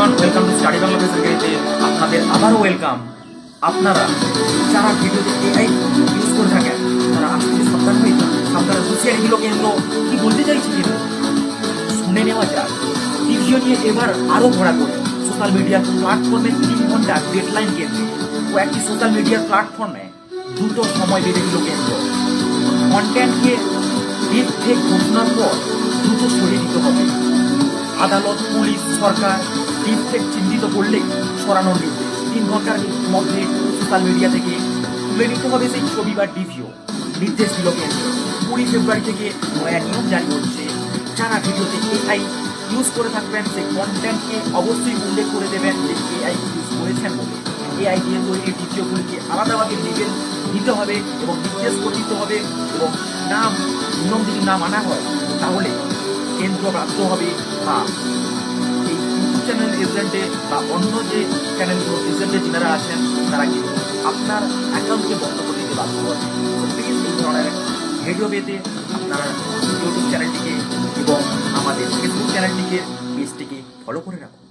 Everyone, welcome to study Bangla বেসিক্যালিতে আপনাদের আবারও ওয়েলকাম। আপনারা যারা ভিডিওতে এআই ইউজ করে থাকেন তারা আজ থেকে সাবধান হয়ে যান। আপনারা হুঁশিয়ারি দিল কেন্দ্র কি বলতে চাইছে কেন্দ্র শুনে নেওয়া যাক। ভিডিও নিয়ে এবার আরও ভরা করে সোশ্যাল মিডিয়ার প্ল্যাটফর্মে 3 ঘন্টা ডেডলাইন কেন্দ্রে ও একটি সোশ্যাল মিডিয়ার প্ল্যাটফর্মে দ্রুত সময় বেঁধে দিল কেন্দ্র। কন্টেন্টকে ডিপ ফেক ঘোষণার পর দ্রুত সরিয়ে দিতে হবে। আদালত, পুলিশ, সরকার ডিপ ফেক চিহ্নিত করলেই সরানোর নির্দেশ। 3 ঘন্টার মধ্যে সোশ্যাল মিডিয়া থেকে তুলে নিতে হবে সেই ছবি বা ভিডিও, নির্দেশ দিল কেন্দ্র। 20 ফেব্রুয়ারি থেকে নয়া নিয়ম জারি হচ্ছে। যারা ভিডিওতে এআই ইউজ করে থাকবেন সেই কন্টেন্টকে অবশ্যই উল্লেখ করে দেবেন যে এআই ইউজ করেছেন বলে। এআই দিয়ে তৈরি ভিডিওগুলিকে আলাদাভাবে লেবেল দিতে হবে এবং নির্দেশ করে দিতে হবে, এবং নিয়ম যদি না মানা হয় তাহলে কেন্দ্র বাধ্য হবে বা এই ইউটিউব চ্যানেল এজেন্টে বা অন্য যে চ্যানেলগুলো এজেন্টে যারা আছেন তারা কিন্তু আপনার অ্যাকাউন্টকে বন্ধ করে দিতে বাধ্য হবে। তো প্লিজ এই ধরনের ভিডিও পেতে আপনারা ইউটিউব চ্যানেলটিকে এবং আমাদের ফেসবুক চ্যানেলটিকে পেজটিকে ফলো করে রাখুন।